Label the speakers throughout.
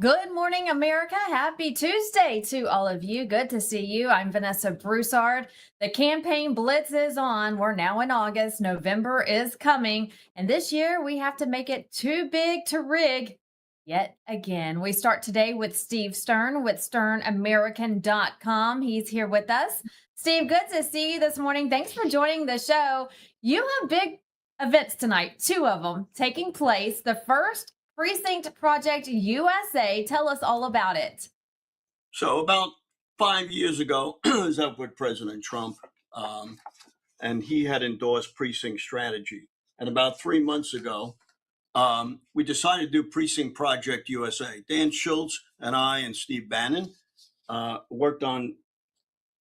Speaker 1: Good morning, America. Happy Tuesday to all of you. Good to see you. I'm Vanessa Broussard. The campaign blitz is on. We're now in August. November is coming. And this year we have to make it too big to rig yet again. We start today with Steve Stern with SternAmerican.com. He's here with us. Steve, good to see you this morning. Thanks for joining the show. You have big events tonight, two of them taking place. The first, Precinct Project USA. Tell us all about it.
Speaker 2: So about 5 years ago, I was up with President Trump, and he had endorsed precinct strategy. And about 3 months ago, we decided to do Precinct Project USA. Dan Schultz and I and Steve Bannon worked on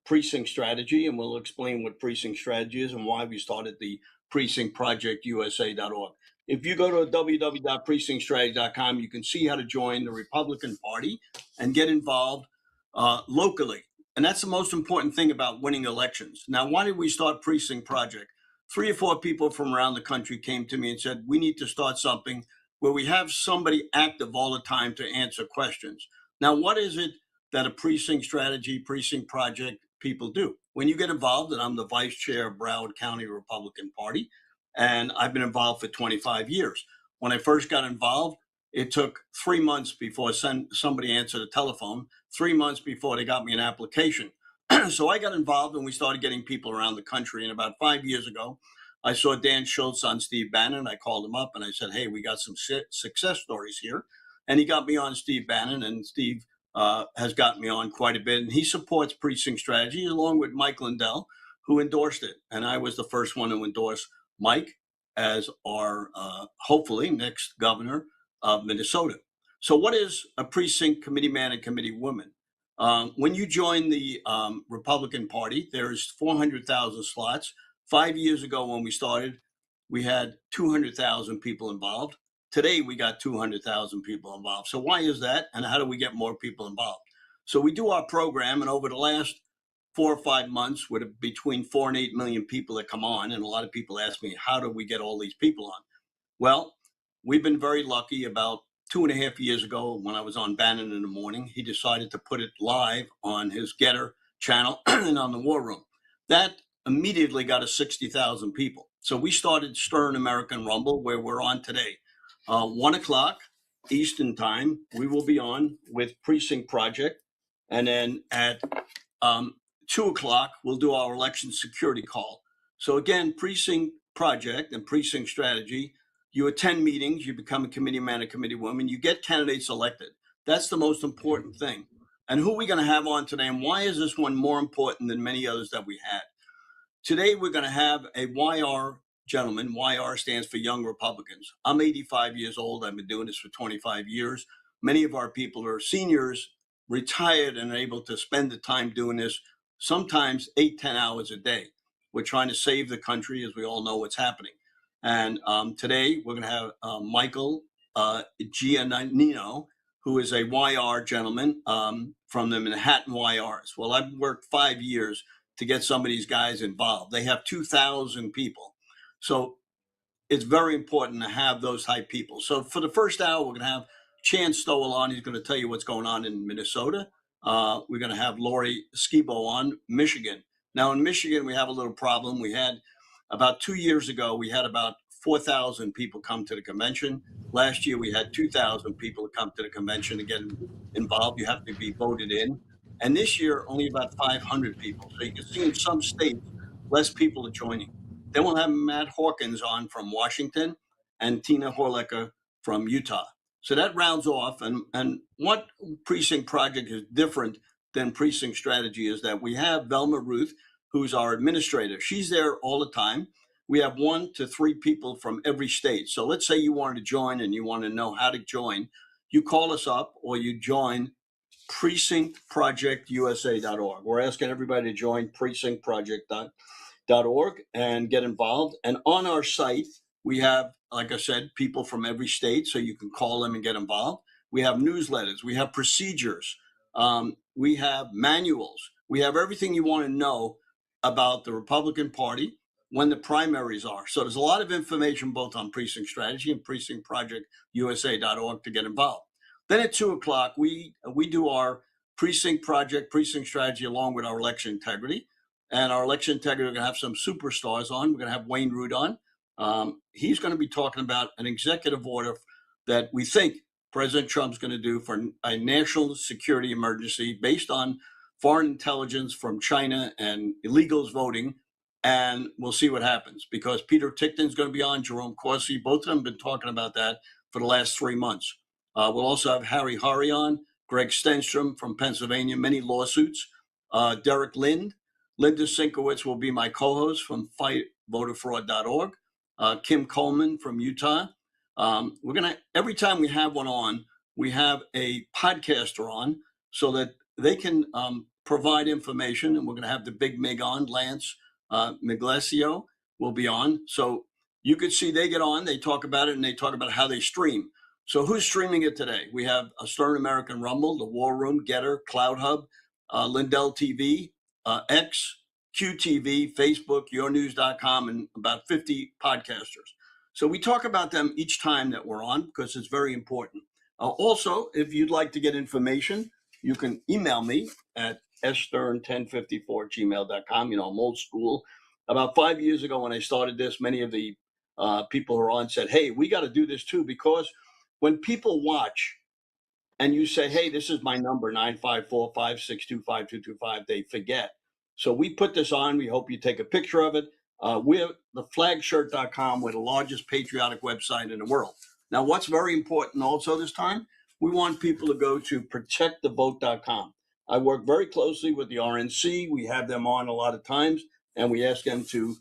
Speaker 2: precinct strategy, and we'll explain what precinct strategy is and why we started the PRECINCTProjectUSA.org. If you go to www.precinctstrategy.com, you can see how to join the Republican Party and get involved locally. And that's the most important thing about winning elections. Now, why did we start Precinct Project? 3 or 4 people from around the country came to me and said, we need to start something where we have somebody active all the time to answer questions. Now, what is it that a precinct strategy, precinct project people do? When you get involved, and I'm the vice chair of Broward County Republican Party, and I've been involved for 25 years. When I first got involved, it took 3 months before somebody answered the telephone, 3 months before they got me an application. So I got involved and we started getting people around the country. And about 5 years ago, I saw Dan Schultz on Steve Bannon. I called him up and I said, hey, we got some success stories here. And he got me on Steve Bannon, and Steve has gotten me on quite a bit. And he supports precinct strategy along with Mike Lindell, who endorsed it. And I was the first one to endorse Mike as our hopefully next governor of Minnesota. So what is a precinct committee man and committee woman? When you join the Republican Party, there's 400,000 slots. 5 years ago when we started, we had 200,000 people involved. Today, we got 200,000 people involved. So why is that? And how do we get more people involved? So we do our program, and over the last 4 or 5 months, with between 4 and 8 million people that come on, and a lot of people ask me, how do we get all these people on? Well, we've been very lucky. About 2.5 years ago, when I was on Bannon in the morning, he decided to put it live on his Getter channel and on the War Room. That immediately got us 60,000 people. So we started Stern American Rumble, where we're on today. 1 o'clock Eastern time, we will be on with Precinct Project. And then at 2 o'clock, we'll do our election security call. So again, Precinct Project and Precinct Strategy, you attend meetings, you become a committee man, a committee woman, you get candidates elected. That's the most important thing. And who are we going to have on today, and why is this one more important than many others that we had? Today, we're going to have a YR gentleman. YR stands for Young Republicans. I'm 85 years old. I've been doing this for 25 years. Many of our people are seniors, retired, and able to spend the time doing this, sometimes 8-10 hours a day. We're trying to save the country, as we all know what's happening. And today, we're going to have Michael Giannino, who is a YR gentleman from the Manhattan YRs. Well, I've worked 5 years to get some of these guys involved. They have 2,000 people. So it's very important to have those type people. So for the first hour, we're going to have Chance Stowell on. He's going to tell you what's going on in Minnesota. We're going to have Lori Skibo on Michigan. Now in Michigan, we have a little problem. We had about 2 years ago, we had about 4,000 people come to the convention. Last year, we had 2,000 people come to the convention to get involved. You have to be voted in. And this year, only about 500 people. So you can see in some states, less people are joining. Then we'll have Matt Hawkins on from Washington and Tina Horlecker from Utah. So that rounds off. And what Precinct Project is different than Precinct Strategy is that we have Velma Ruth, who's our administrator. She's there all the time. We have 1 to 3 people from every state. So let's say you wanted to join and you want to know how to join. You call us up or you join PRECINCTProjectUSA.org. We're asking everybody to join PRECINCTProject.org and get involved. And on our site, we have, like I said, people from every state, so you can call them and get involved. We have newsletters. We have procedures. We have manuals. We have everything you want to know about the Republican Party when the primaries are. So there's a lot of information both on Precinct Strategy and PRECINCTProjectUSA.org to get involved. Then at 2 o'clock, we do our precinct project, precinct strategy, along with our election integrity. And our election integrity, we're going to have some superstars on. We're going to have Wayne Root on. He's going to be talking about an executive order that we think President Trump's going to do for a national security emergency based on foreign intelligence from China and illegals voting. And we'll see what happens, because Peter Tichton's going to be on, Jerome Corsi. Both of them have been talking about that for the last 3 months. We'll also have Harry Hari on, Greg Stenstrom from Pennsylvania, many lawsuits. Derek Lind. Linda Sinkowitz will be my co-host from fightvoterfraud.org. Kim Coleman from Utah. We're going to, every time we have one on, we have a podcaster on so that they can provide information. And we're going to have the big Mig on, Lance Miglesio will be on. So you could see they get on, they talk about it, and they talk about how they stream. So who's streaming it today? We have a Stern American Rumble, the War Room, Getter, Cloud Hub, LINDELLTV, X, QTV, Facebook, yournews.com, and about 50 podcasters. So we talk about them each time that we're on because it's very important. Also, if you'd like to get information, you can email me at sstern1054@gmail.com. You know, I'm old school. About 5 years ago when I started this, many of the people who are on said, hey, we got to do this too, because when people watch and you say, hey, this is my number, 954-562-5225, they forget. So we put this on. We hope you take a picture of it. We're the flagshirt.com. We're the largest patriotic website in the world. Now, what's very important also this time, we want people to go to protectthevote.com. I work very closely with the RNC. We have them on a lot of times, and we ask them to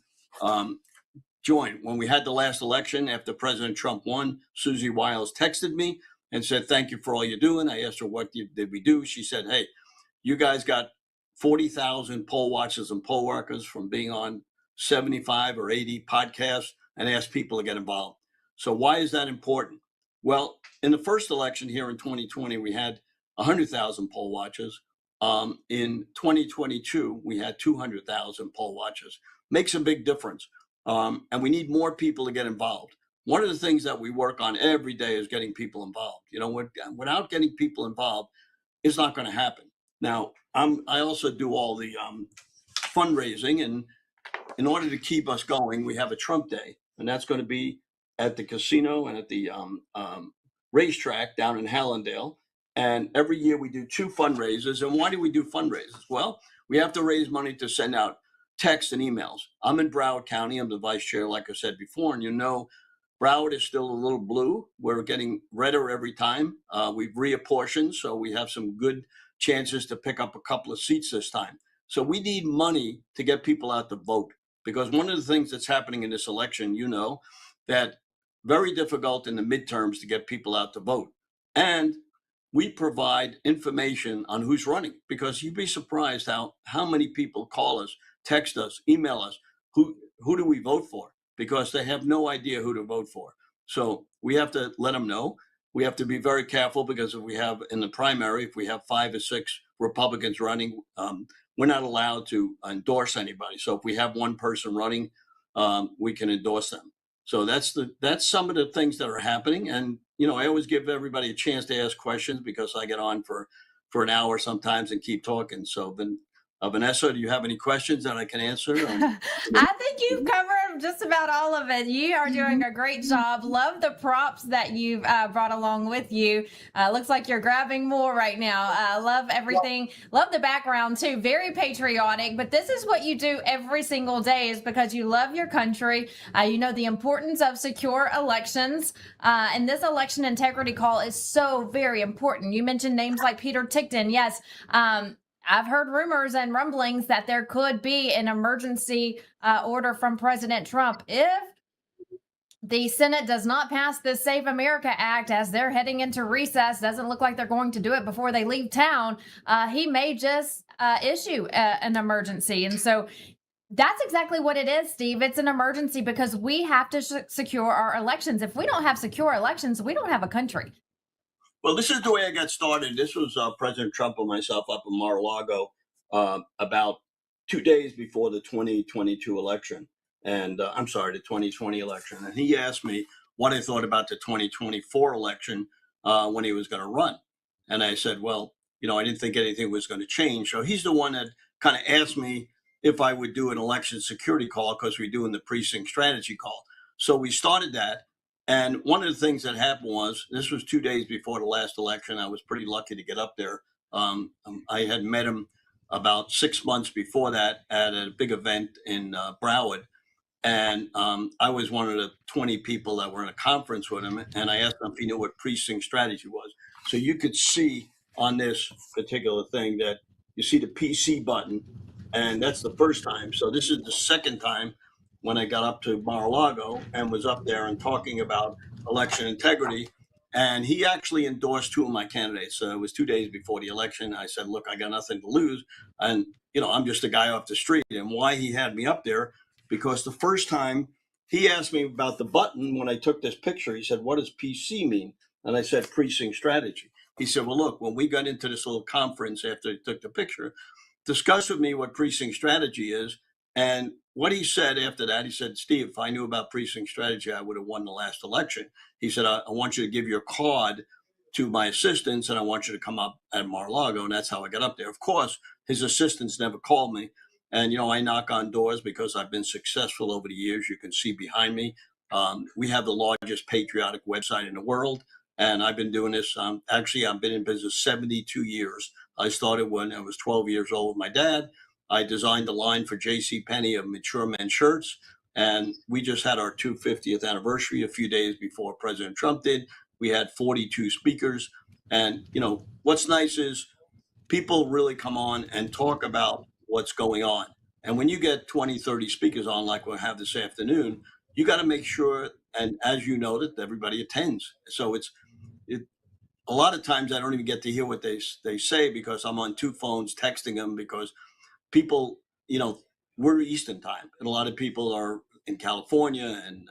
Speaker 2: join. When we had the last election after President Trump won, Susie Wiles texted me and said, thank you for all you're doing. I asked her, what did we do? She said, hey, you guys got 40,000 poll watchers and poll workers from being on 75 or 80 podcasts, and asked people to get involved. So why is that important? Well, in the first election here in 2020, we had 100,000 poll watchers. In 2022, we had 200,000 poll watchers. Makes a big difference. And we need more people to get involved. One of the things that we work on every day is getting people involved. You know, without getting people involved, it's not going to happen. Now, I also do all the fundraising, and in order to keep us going, we have a Trump Day, and that's going to be at the casino and at the racetrack down in Hallandale. And every year we do 2 fundraisers. And why do we do fundraisers? Well, we have to raise money to send out texts and emails. I'm in Broward County. I'm the vice chair, like I said before, and you know, Broward is still a little blue. We're getting redder every time. We've reapportioned, so we have some good chances to pick up a couple of seats this time. So we need money to get people out to vote, because one of the things that's happening in this election, you know, that very difficult in the midterms to get people out to vote. And we provide information on who's running, because you'd be surprised how many people call us, text us, email us, who do we vote for? Because they have no idea who to vote for. So we have to let them know. We have to be very careful, because if we have in the primary, if we have 5 or 6 Republicans running, we're not allowed to endorse anybody. So if we have one person running, we can endorse them. So that's some of the things that are happening. And, you know, I always give everybody a chance to ask questions, because I get on for an hour sometimes and keep talking. So then, Vanessa, do you have any questions that I can answer?
Speaker 1: I think you've covered just about all of it. You are doing a great job. Love the props that you've brought along with you. Looks like you're grabbing more right now. Love everything. Love the background too. Very patriotic. But this is what you do every single day, is because you love your country. You know the importance of secure elections. And this election integrity call is so very important. You mentioned names like Peter Tichton. Yes. I've heard rumors and rumblings that there could be an emergency order from President Trump if the Senate does not pass the Save America Act as they're heading into recess. Doesn't look like they're going to do it before they leave town. He may just issue an emergency. And so that's exactly what it is, Steve. It's an emergency because we have to secure our elections. If we don't have secure elections, we don't have a country.
Speaker 2: Well, this is the way I got started. This was President Trump and myself up in Mar-a-Lago about 2 days before the 2022 election. And the 2020 election. And he asked me what I thought about the 2024 election. when he was going to run. And I said, well, I didn't think anything was going to change. So he's the one that kind of asked me if I would do an election security call, because we're doing the precinct strategy call. So we started that. And one of the things that happened was, this was 2 days before the last election. I was pretty lucky to get up there. I had met him about 6 months before that at a big event in Broward. And I was one of the 20 people that were in a conference with him. And I asked him if he knew what precinct strategy was. So you could see on this particular thing that you see the PC button. And that's the first time. So this is the second time when I got up to Mar-a-Lago and was up there and talking about election integrity. And he actually endorsed 2 of my candidates. So it was 2 days before the election. I said, look, I got nothing to lose. And, I'm just a guy off the street. And why he had me up there, because the first time he asked me about the button when I took this picture, he said, what does PC mean? And I said, precinct strategy. He said, well, look, when we got into this little conference after he took the picture, discuss with me what precinct strategy is. And what he said after that, he said, Steve, if I knew about precinct strategy, I would have won the last election. He said, I want you to give your card to my assistants, and I want you to come up at Mar-a-Lago. And that's how I got up there. Of course, his assistants never called me. And, I knock on doors because I've been successful over the years. You can see behind me. We have the largest patriotic website in the world. And I've been doing this. Actually, I've been in business 72 years. I started when I was 12 years old with my dad. I designed the line for JCPenney of mature men's shirts. And we just had our 250th anniversary a few days before President Trump did. We had 42 speakers. And, what's nice is people really come on and talk about what's going on. And when you get 20, 30 speakers on, like we'll have this afternoon, you got to make sure, and as you noted, everybody attends. So a lot of times I don't even get to hear what they say, because I'm on 2 phones texting them, because people, we're Eastern time, and a lot of people are in California and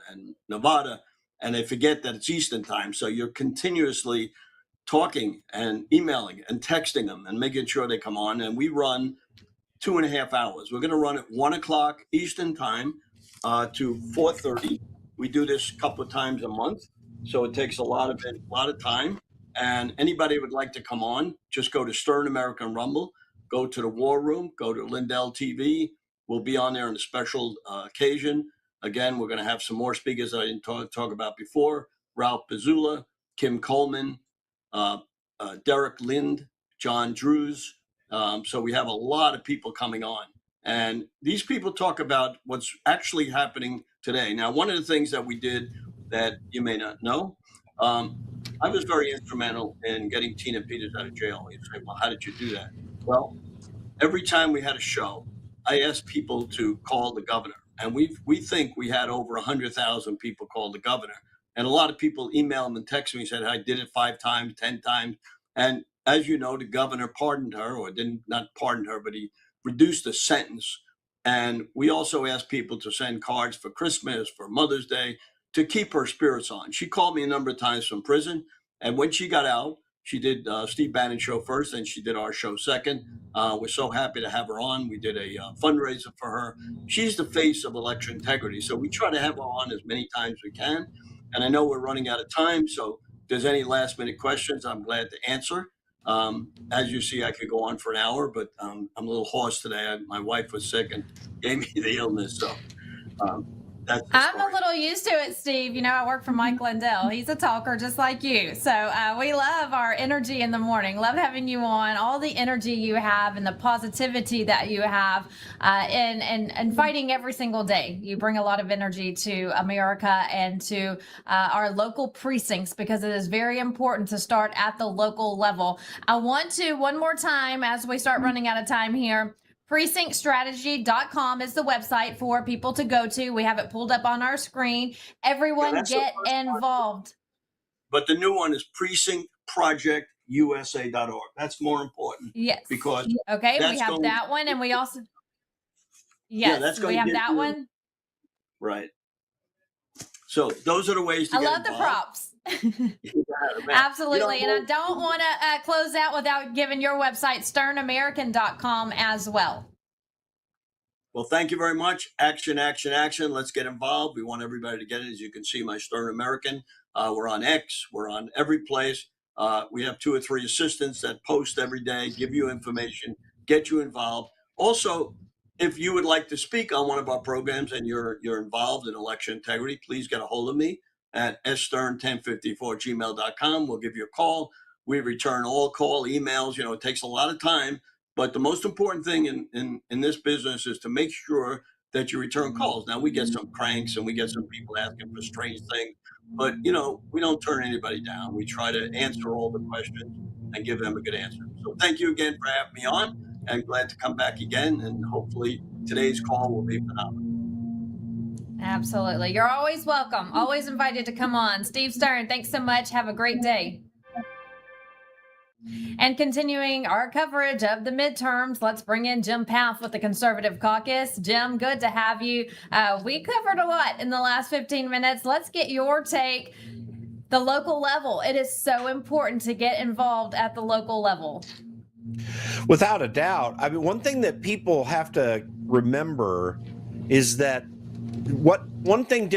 Speaker 2: Nevada, and they forget that it's Eastern time. So you're continuously talking and emailing and texting them and making sure they come on. And we run 2.5 hours. We're going to run at 1 o'clock Eastern time to 4:30. We do this a couple of times a month, so it takes a lot of time. And anybody would like to come on, just go to Stern American Rumble, go to the War Room, go to LINDELLTV. We'll be on there on a special occasion. Again, we're going to have some more speakers that I didn't talk about before: Ralph Pizzulla, Kim Coleman, Derek Lind, John Drews. So we have a lot of people coming on. And these people talk about what's actually happening today. Now, one of the things that we did that you may not know, I was very instrumental in getting Tina Peters out of jail. You say, well, how did you do that? Well, every time we had a show, I asked people to call the governor. And we think we had over 100,000 people call the governor. And a lot of people emailed and texted me and said, I did it 5 times, 10 times. And as you know, the governor pardoned her, or not pardoned her, but he reduced the sentence. And we also asked people to send cards for Christmas, for Mother's Day, to keep her spirits on. She called me a number of times from prison. And when she got out, she did Steve Bannon's show first, and she did our show second. We're so happy to have her on. We did a fundraiser for her. She's the face of election integrity. So we try to have her on as many times as we can. And I know we're running out of time. So if there's any last minute questions, I'm glad to answer. As you see, I could go on for an hour, but I'm a little hoarse today. My wife was sick and gave me the illness. So that's the
Speaker 1: I'm
Speaker 2: story.
Speaker 1: a little used to it, Steve. I work for Mike Lindell. He's a talker just like you. So we love our energy in the morning. Love having you on, all the energy you have and the positivity that you have and fighting every single day. You bring a lot of energy to America and to our local precincts, because it is very important to start at the local level. I want to, one more time, as we start running out of time here, PRECINCTstrategy.com is the website for people to go to. We have it pulled up on our screen. Everyone get involved.
Speaker 2: But the new one is PRECINCTProjectUSA.org. That's more important.
Speaker 1: Yes.
Speaker 2: Because
Speaker 1: okay, we have that one, and we also we have that one.
Speaker 2: Right. So those are the ways to get
Speaker 1: involved. I love the props. Absolutely. And I don't want to close out without giving your website, sternamerican.com, as well.
Speaker 2: Well, thank you very much. Action, action, action. Let's get involved. We want everybody to get it. As you can see, my Stern American. We're on X. We're on every place. We have 2 or 3 assistants that post every day, give you information, get you involved. Also, if you would like to speak on one of our programs and you're involved in election integrity, please get a hold of me at stern1054@gmail.com. We'll give you a call. We return all call emails. You know, it takes a lot of time, but the most important thing in this business is to make sure that you return calls. Now, we get some cranks and we get some people asking for strange things, but you know, we don't turn anybody down. We try to answer all the questions and give them a good answer. So thank you again for having me on, and glad to come back again. And hopefully today's call will be phenomenal.
Speaker 1: Absolutely. You're always welcome. Always invited to come on. Steve Stern, thanks so much. Have a great day. And continuing our coverage of the midterms, let's bring in Jim Paff with the Conservative Caucus. Jim, good to have you. We covered a lot in the last 15 minutes. Let's get your take. The local level. It is so important to get involved at the local level.
Speaker 3: Without a doubt. I mean, one thing that people have to remember is that one thing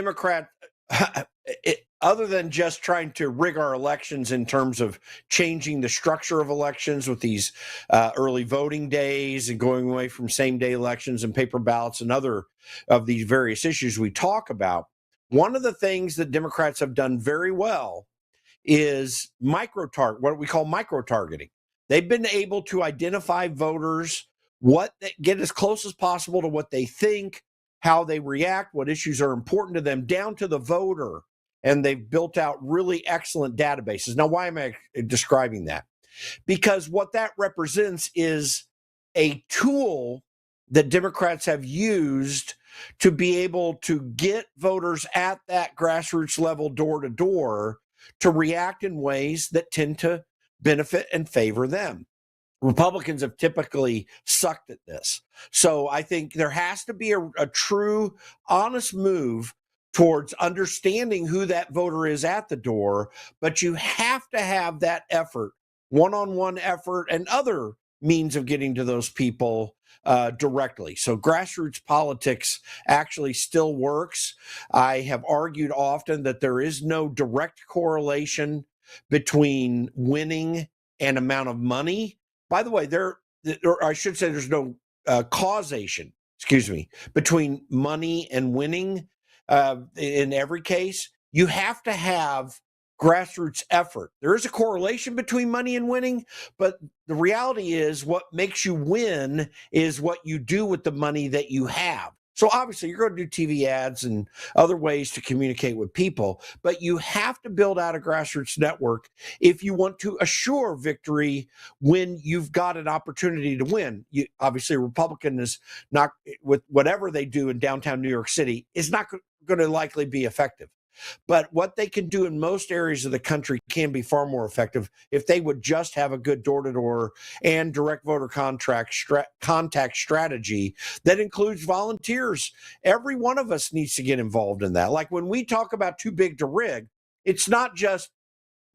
Speaker 3: other than just trying to rig our elections in terms of changing the structure of elections with these early voting days and going away from same-day elections and paper ballots and other of these various issues we talk about, one of the things that Democrats have done very well is what we call micro-targeting. They've been able to identify voters, get as close as possible to what they think, how they react, what issues are important to them, down to the voter. And they've built out really excellent databases. Now, why am I describing that? Because what that represents is a tool that Democrats have used to be able to get voters at that grassroots level, door to door, to react in ways that tend to benefit and favor them. Republicans have typically sucked at this. So I think there has to be a true, honest move towards understanding who that voter is at the door, but you have to have that effort, one-on-one effort, and other means of getting to those people directly. So grassroots politics actually still works. I have argued often that there is no direct correlation between winning and amount of money. By the way, I should say there's no causation, between money and winning. In every case, you have to have grassroots effort. There is a correlation between money and winning, but the reality is what makes you win is what you do with the money that you have. So obviously you're going to do TV ads and other ways to communicate with people, but you have to build out a grassroots network if you want to assure victory when you've got an opportunity to win. Obviously, a Republican is not, with whatever they do in downtown New York City, is not going to likely be effective. But what they can do in most areas of the country can be far more effective if they would just have a good door-to-door and direct voter contact strategy that includes volunteers. Every one of us needs to get involved in that. Like when we talk about too big to rig, it's not just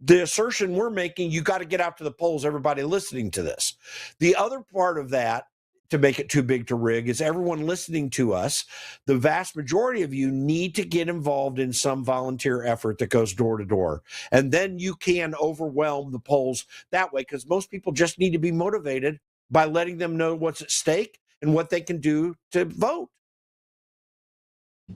Speaker 3: the assertion we're making, you got to get out to the polls, everybody listening to this. The other part of that, to make it too big to rig, is everyone listening to us, the vast majority of you need to get involved in some volunteer effort that goes door to door. And then you can overwhelm the polls that way, because most people just need to be motivated by letting them know what's at stake and what they can do to vote.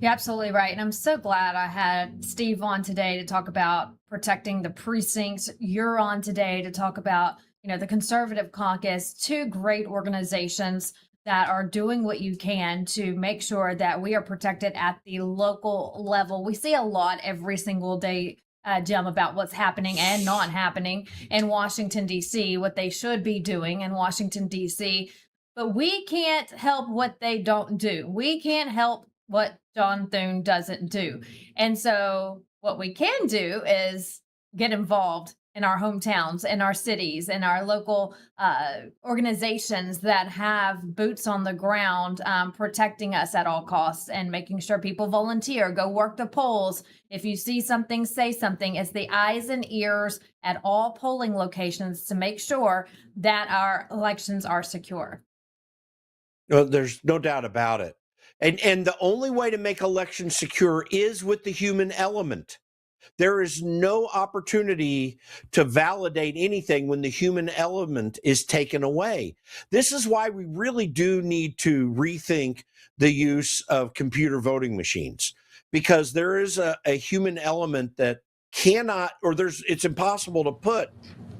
Speaker 1: You're absolutely right. And I'm so glad I had Steve on today to talk about protecting the precincts. You're on today to talk about the Conservative Caucus, two great organizations that are doing what you can to make sure that we are protected at the local level. We see a lot every single day, Jim, about what's happening and not happening in Washington, D.C., what they should be doing in Washington, D.C., but we can't help what they don't do. We can't help what John Thune doesn't do. And so what we can do is get involved in our hometowns, in our cities, in our local organizations that have boots on the ground, protecting us at all costs and making sure people volunteer, go work the polls. If you see something, say something. It's the eyes and ears at all polling locations to make sure that our elections are secure.
Speaker 3: No, there's no doubt about it. And the only way to make elections secure is with the human element. There is no opportunity to validate anything when the human element is taken away. This is why we really do need to rethink the use of computer voting machines, because there is a human element that cannot, or it's impossible to put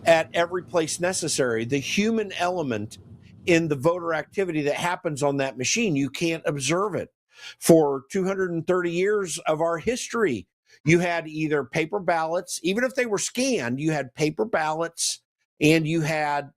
Speaker 3: at every place necessary. The human element in the voter activity that happens on that machine, you can't observe it. For 230 years of our history, you had either paper ballots, even if they were scanned, you had paper ballots, and you had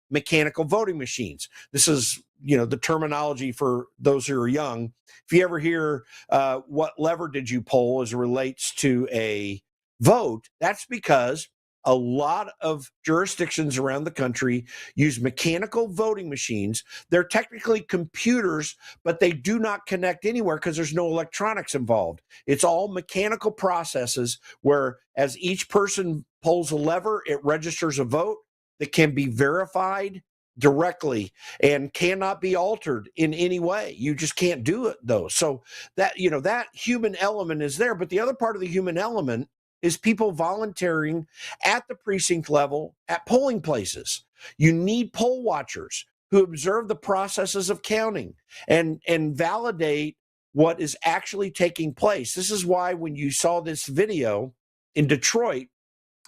Speaker 3: mechanical voting machines. This is, the terminology for those who are young. If you ever hear what lever did you pull as it relates to a vote, that's because a lot of jurisdictions around the country use mechanical voting machines. They're technically computers, but they do not connect anywhere because there's no electronics involved. It's all mechanical processes where as each person pulls a lever, it registers a vote that can be verified directly and cannot be altered in any way. You just can't do it though. So that human element is there, but the other part of the human element is people volunteering at the precinct level at polling places. You need poll watchers who observe the processes of counting and validate what is actually taking place. This is why when you saw this video in Detroit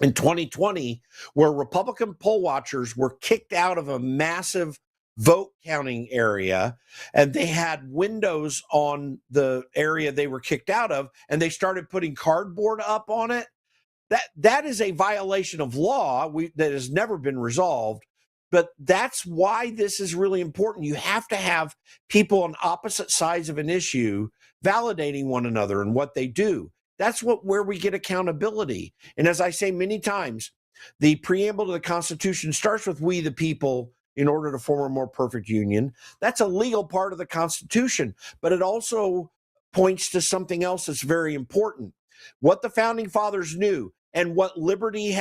Speaker 3: in 2020, where Republican poll watchers were kicked out of a massive vote counting area, and they had windows on the area they were kicked out of, and they started putting cardboard up on it. That is a violation of law that has never been resolved. But that's why this is really important. You have to have people on opposite sides of an issue validating one another and what they do. That's where we get accountability. And as I say many times, the preamble to the Constitution starts with "we the people" in order to form a more perfect union. That's a legal part of the Constitution, but it also points to something else that's very important. What the founding fathers knew and what liberty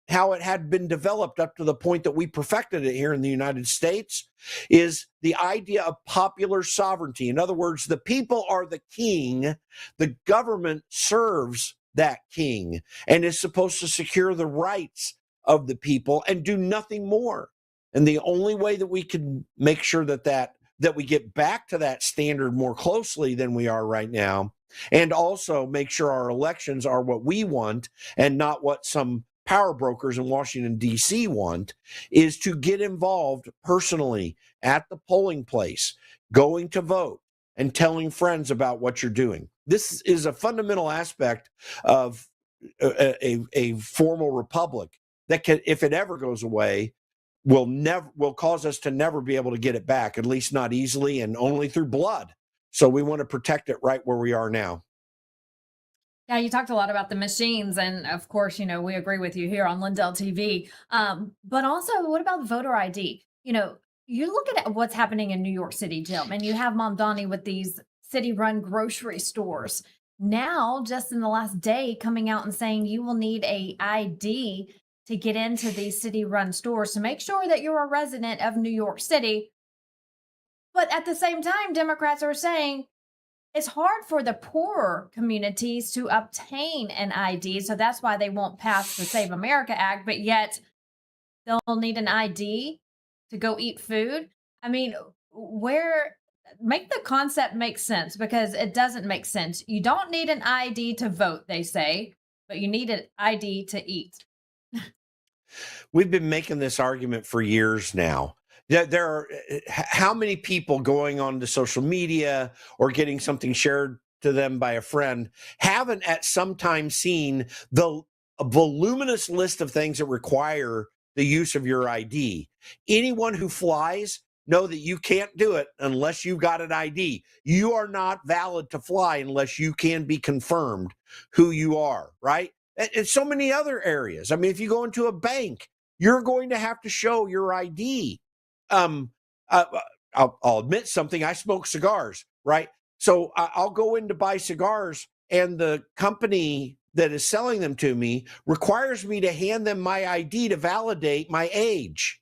Speaker 3: how it had been developed up to the point that we perfected it here in the United States is the idea of popular sovereignty. In other words, the people are the king, the government serves that king and is supposed to secure the rights of the people and do nothing more. And the only way that we can make sure that we get back to that standard more closely than we are right now, and also make sure our elections are what we want and not what some power brokers in Washington, D.C. want, is to get involved personally at the polling place, going to vote and telling friends about what you're doing. This is a fundamental aspect of a formal republic that can, if it ever goes away, will cause us to never be able to get it back, at least not easily and only through blood. So we want to protect it right where we are now.
Speaker 1: Yeah, you talked a lot about the machines, and of course, we agree with you here on Lindell TV. But also, what about voter ID? You look at what's happening in New York City, Jim, and you have Mamdani with these city-run grocery stores. Now, just in the last day, coming out and saying you will need a ID to get into these city-run stores to make sure that you're a resident of New York City. But at the same time, Democrats are saying it's hard for the poorer communities to obtain an ID. So that's why they won't pass the Save America Act, but yet they'll need an ID to go eat food. I mean, make the concept make sense, because it doesn't make sense. You don't need an ID to vote, they say, but you need an ID to eat.
Speaker 3: We've been making this argument for years now. There are how many people going on to social media or getting something shared to them by a friend haven't at some time seen the voluminous list of things that require the use of your ID. Anyone who flies know that you can't do it unless you've got an ID. You are not valid to fly unless you can be confirmed who you are, right? And so many other areas. I mean, if you go into a bank, you're going to have to show your ID. I'll admit something. I smoke cigars, right? So I'll go in to buy cigars, and the company that is selling them to me requires me to hand them my ID to validate my age.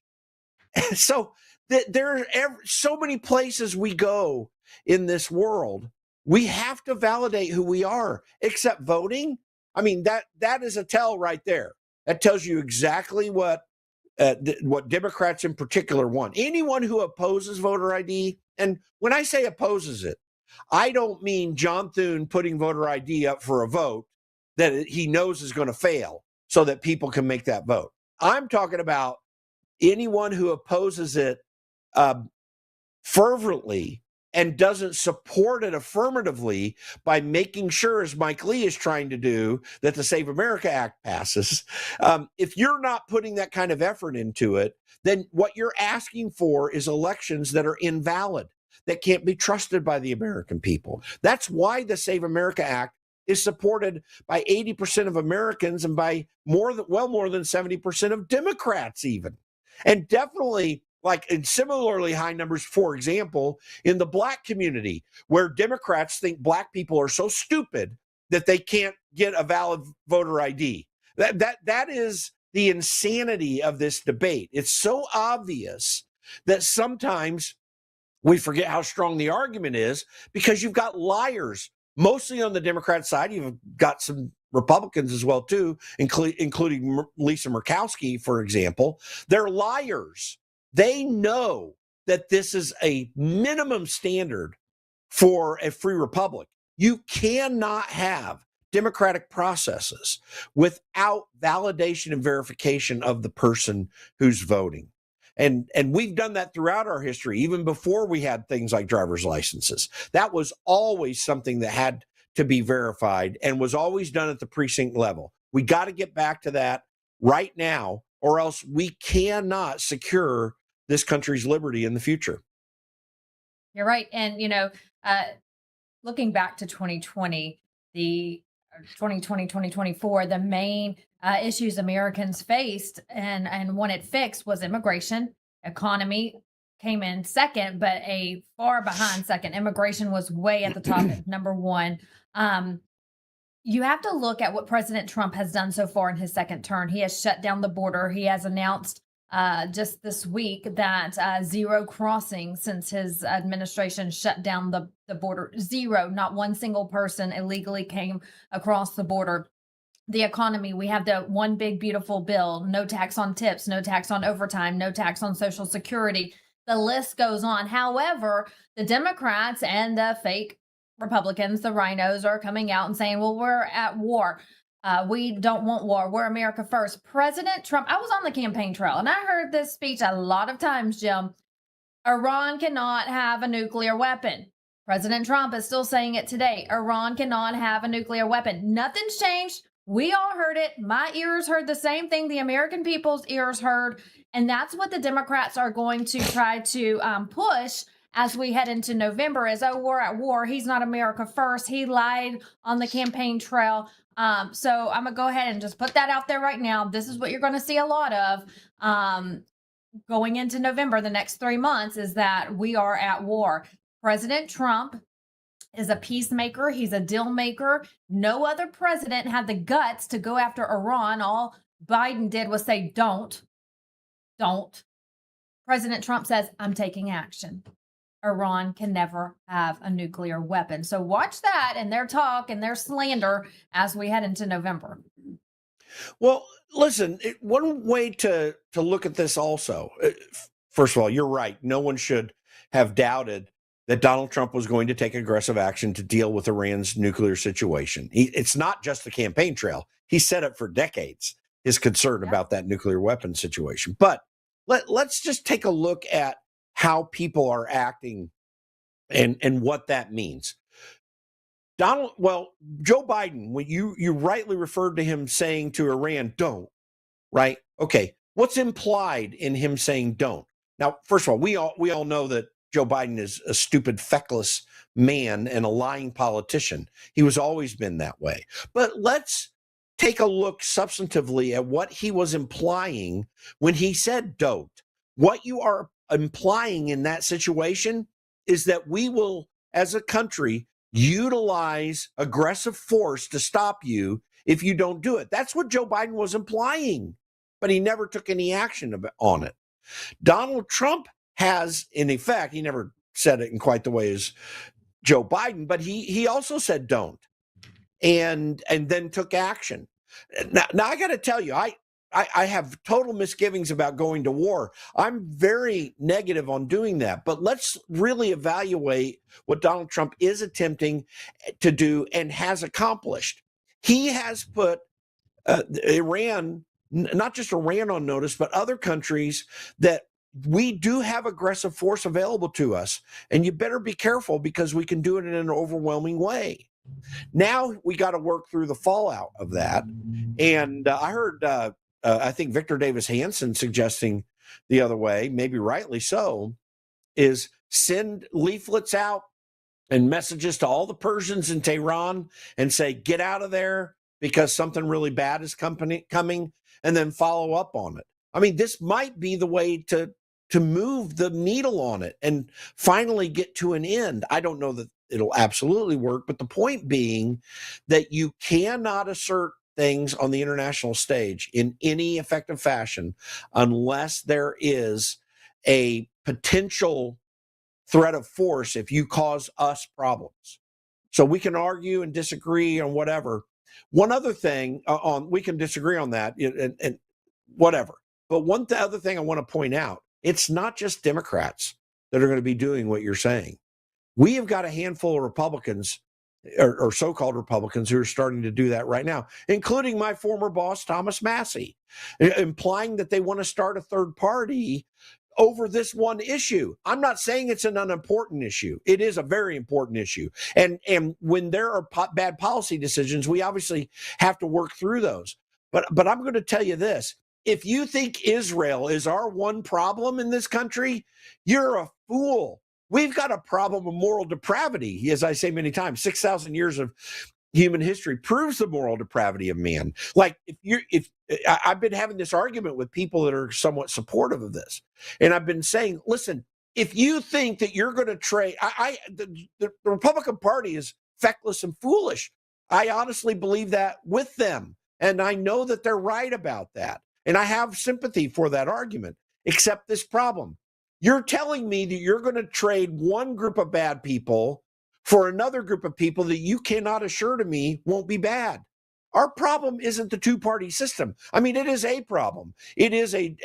Speaker 3: So there are so many places we go in this world. We have to validate who we are, except voting. I mean, that is a tell right there. That tells you exactly what Democrats in particular want. Anyone who opposes voter ID, and when I say opposes it, I don't mean John Thune putting voter ID up for a vote that he knows is going to fail so that people can make that vote. I'm talking about anyone who opposes it fervently and doesn't support it affirmatively by making sure, as Mike Lee is trying to do, that the Save America Act passes. If you're not putting that kind of effort into it, then what you're asking for is elections that are invalid, that can't be trusted by the American people. That's why the Save America Act is supported by 80% of Americans and by more than 70% of Democrats even. And definitely in similarly high numbers, for example, in the Black community, where Democrats think Black people are so stupid that they can't get a valid voter ID. That is the insanity of this debate. It's so obvious that sometimes we forget how strong the argument is because you've got liars, mostly on the Democrat side. You've got some Republicans as well, too, including Lisa Murkowski, for example. They're liars. They know that this is a minimum standard for a free republic. You cannot have democratic processes without validation and verification of the person who's voting. And we've done that throughout our history, even before we had things like driver's licenses. That was always something that had to be verified and was always done at the precinct level. We got to get back to that right now, or else we cannot secure this country's liberty in the future.
Speaker 1: You're right. And, looking back to 2020, the 2020, 2024, the main issues Americans faced and wanted fixed was immigration. Economy came in second, but a far behind second. Immigration was way at the top at number one. You have to look at what President Trump has done so far in his second term. He has shut down the border. He has announced just this week that zero crossings since his administration shut down the border. Zero, not one single person illegally came across the border. The economy, we have the one big beautiful bill, no tax on tips, no tax on overtime, no tax on Social Security. The list goes on. However, the Democrats and the fake Republicans, the rhinos, are coming out and saying, well, we're at war. We don't want war. We're America first. President Trump, I was on the campaign trail and I heard this speech a lot of times, Jim. Iran cannot have a nuclear weapon. President Trump is still saying it today. Iran cannot have a nuclear weapon. Nothing's changed. We all heard it. My ears heard the same thing the American people's ears heard. And that's what the Democrats are going to try to push as we head into November is, oh, we're at war. He's not America first. He lied on the campaign trail. So I'm going to go ahead and just put that out there right now. This is what you're going to see a lot of going into November, the next 3 months, is that we are at war. President Trump is a peacemaker. He's a deal maker. No other president had the guts to go after Iran. All Biden did was say, don't. President Trump says, I'm taking action. Iran can never have a nuclear weapon. So watch that and their talk and their slander as we head into November.
Speaker 3: Well, listen, one way to look at this also, first of all, you're right. No one should have doubted that Donald Trump was going to take aggressive action to deal with Iran's nuclear situation. It's not just the campaign trail. He said it for decades, his concern about that nuclear weapon situation. But let's just take a look at how people are acting and what that means. Joe Biden, when you rightly referred to him saying to Iran, don't, right? Okay. What's implied in him saying don't? Now, first of all, we all know that Joe Biden is a stupid, feckless man and a lying politician. He was always been that way. But let's take a look substantively at what he was implying when he said don't. What you are implying in that situation is that we will, as a country, utilize aggressive force to stop you if you don't do it. That's what Joe Biden was implying, but he never took any action on it. Donald Trump has, in effect, he never said it in quite the way as Joe Biden, but he also said don't. and then took action. Now I got to tell you, I have total misgivings about going to war. I'm very negative on doing that. But let's really evaluate what Donald Trump is attempting to do and has accomplished. He has put Iran, not just Iran on notice, but other countries that we do have aggressive force available to us. And you better be careful because we can do it in an overwhelming way. Now we got to work through the fallout of that. And I heard, I think Victor Davis Hanson suggesting the other way, maybe rightly so, is send leaflets out and messages to all the Persians in Tehran and say, get out of there because something really bad is coming, and then follow up on it. I mean, this might be the way to move the needle on it and finally get to an end. I don't know that it'll absolutely work, but the point being that you cannot assert things on the international stage in any effective fashion unless there is a potential threat of force if you cause us problems. So we can argue and disagree on whatever. One other thing we can disagree on that and whatever. But other thing I want to point out, it's not just Democrats that are going to be doing what you're saying. We have got a handful of Republicans or so-called Republicans who are starting to do that right now, including my former boss, Thomas Massey, implying that they want to start a third party over this one issue. I'm not saying it's an unimportant issue. It is a very important issue. And when there are bad policy decisions, we obviously have to work through those. But I'm going to tell you this. If you think Israel is our one problem in this country, you're a fool. We've got a problem of moral depravity, as I say many times. 6,000 years of human history proves the moral depravity of man. Like if I've been having this argument with people that are somewhat supportive of this, and I've been saying, listen, if you think that you're going to trade, the Republican Party is feckless and foolish. I honestly believe that with them, and I know that they're right about that, and I have sympathy for that argument. Except this problem: you're telling me that you're going to trade one group of bad people for another group of people that you cannot assure to me won't be bad. Our problem isn't the two-party system. I mean, it is a problem. It is a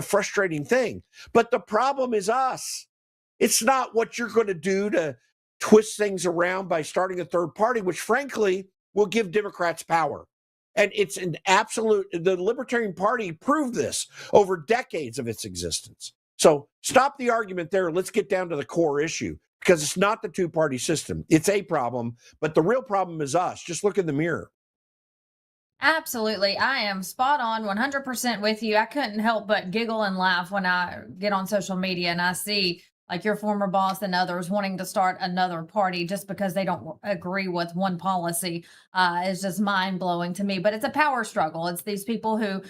Speaker 3: frustrating thing. But the problem is us. It's not what you're going to do to twist things around by starting a third party, which frankly will give Democrats power. And it's an absolute, the Libertarian Party proved this over decades of its existence. So stop the argument there. Let's get down to the core issue, because it's not the two-party system. It's a problem, but the real problem is us. Just look in the mirror.
Speaker 1: Absolutely. I am spot on 100% with you. I couldn't help but giggle and laugh when I get on social media and I see like your former boss and others wanting to start another party just because they don't agree with one policy. Is just mind blowing to me. But it's a power struggle. It's these people who,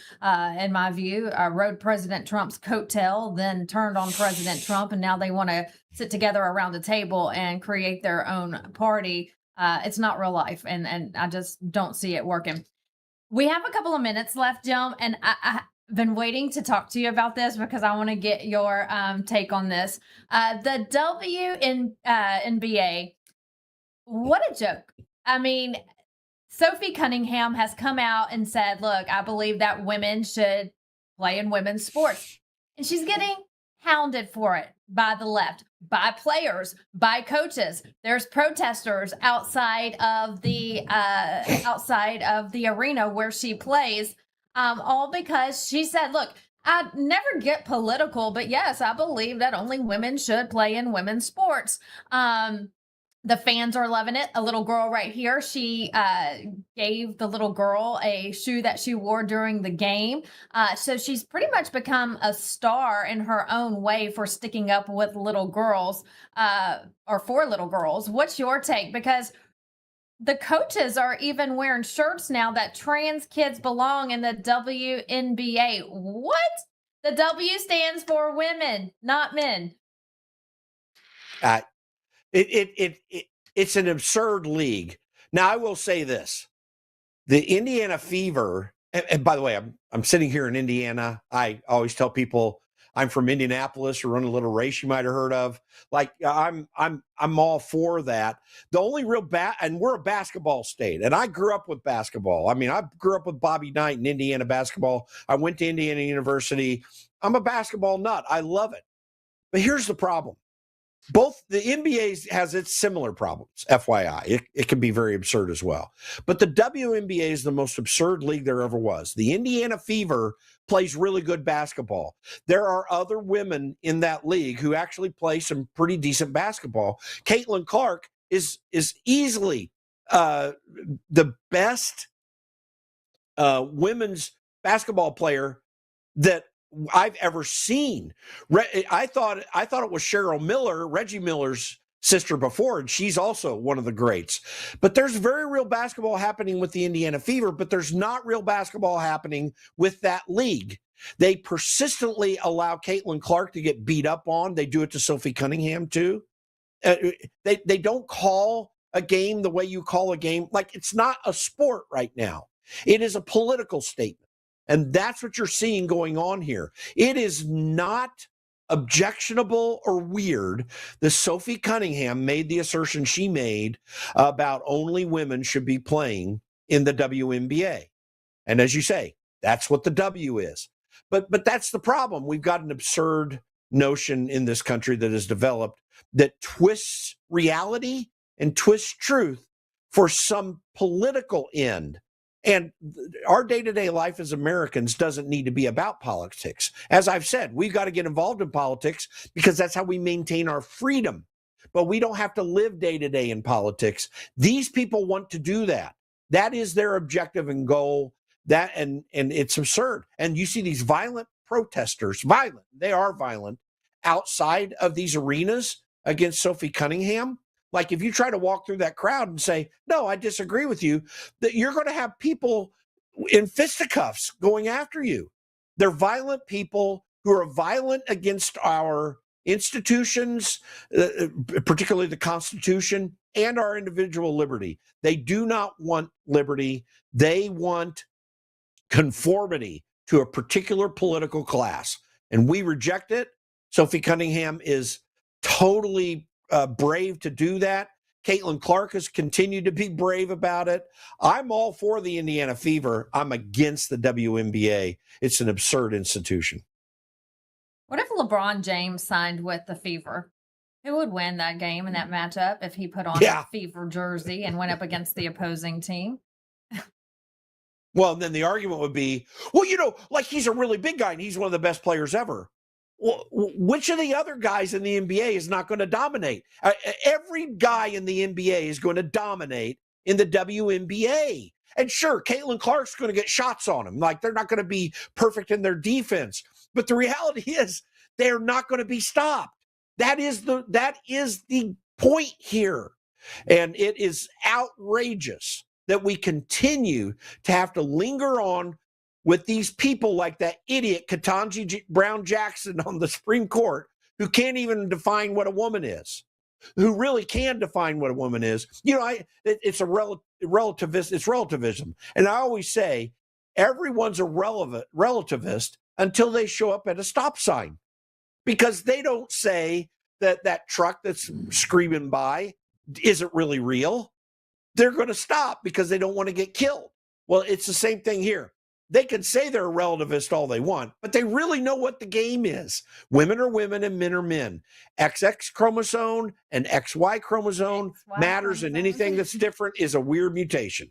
Speaker 1: in my view, rode President Trump's coattail, then turned on President Trump, and now they want to sit together around the table and create their own party. It's not real life, and I just don't see it working. We have a couple of minutes left, Jim, and I've been waiting to talk to you about this because I want to get your take on this. The WNBA, what a joke. I mean, Sophie Cunningham has come out and said, look, I believe that women should play in women's sports. And she's getting hounded for it by the left, by players, by coaches. There's protesters outside of the arena where she plays, all because she said, look, I never get political, but yes, I believe that only women should play in women's sports. The fans are loving it. A little girl right here, she gave the little girl a shoe that she wore during the game. So she's pretty much become a star in her own way for sticking up with little girls, or for little girls. What's your take? Because the coaches are even wearing shirts now that trans kids belong in the WNBA. What? The W stands for women, not men.
Speaker 3: It's an absurd league. Now, I will say this. The Indiana Fever, and by the way, I'm sitting here in Indiana. I always tell people I'm from Indianapolis, who run a little race you might have heard of. Like I'm all for that. The only real and we're a basketball state, and I grew up with basketball. I mean, I grew up with Bobby Knight in Indiana basketball. I went to Indiana University. I'm a basketball nut. I love it. But here's the problem. Both the NBA has its similar problems, FYI. It can be very absurd as well. But the WNBA is the most absurd league there ever was. The Indiana Fever plays really good basketball. There are other women in that league who actually play some pretty decent basketball. Caitlin Clark is easily the best women's basketball player that I've ever seen. I thought it was Cheryl Miller, Reggie Miller's sister before, and she's also one of the greats. But there's very real basketball happening with the Indiana Fever, but there's not real basketball happening with that league. They persistently allow Caitlin Clark to get beat up on. They do it to Sophie Cunningham too. They don't call a game the way you call a game. Like, it's not a sport right now. It is a political statement. And that's what you're seeing going on here. It is not objectionable or weird that Sophie Cunningham made the assertion she made about only women should be playing in the WNBA. And as you say, that's what the W is. But that's the problem. We've got an absurd notion in this country that has developed that twists reality and twists truth for some political end. And our day-to-day life as Americans doesn't need to be about politics. As I've said, we've got to get involved in politics because that's how we maintain our freedom. But we don't have to live day-to-day in politics. These people want to do that. That is their objective and goal. And it's absurd. And you see these violent protesters, they are violent, outside of these arenas against Sophie Cunningham. Like, if you try to walk through that crowd and say, no, I disagree with you, that you're going to have people in fisticuffs going after you. They're violent people who are violent against our institutions, particularly the Constitution, and our individual liberty. They do not want liberty. They want conformity to a particular political class. And we reject it. Sophie Cunningham is totally brave to do that. Caitlin Clark has continued to be brave about it. I'm all for the Indiana Fever. I'm against the WNBA. It's an absurd institution.
Speaker 1: What if LeBron James signed with the Fever? Who would win that game and that matchup if he put on a Fever jersey and went up against the opposing team?
Speaker 3: Well, then the argument would be, well, like, he's a really big guy and he's one of the best players ever. Well, which of the other guys in the NBA is not going to dominate? Every guy in the NBA is going to dominate in the WNBA. And sure, Caitlin Clark's going to get shots on him. Like, they're not going to be perfect in their defense. But the reality is they're not going to be stopped. That is the point here. And it is outrageous that we continue to have to linger on with these people like that idiot Ketanji Brown Jackson on the Supreme Court, who can't even define what a woman is, who really can define what a woman is. It's relativism. And I always say everyone's a relativist until they show up at a stop sign, because they don't say that truck that's screaming by isn't really real. They're going to stop because they don't want to get killed. Well, it's the same thing here. They can say they're a relativist all they want, but they really know what the game is. Women are women and men are men. XX chromosome and XY chromosome matters, and anything that's different is a weird mutation.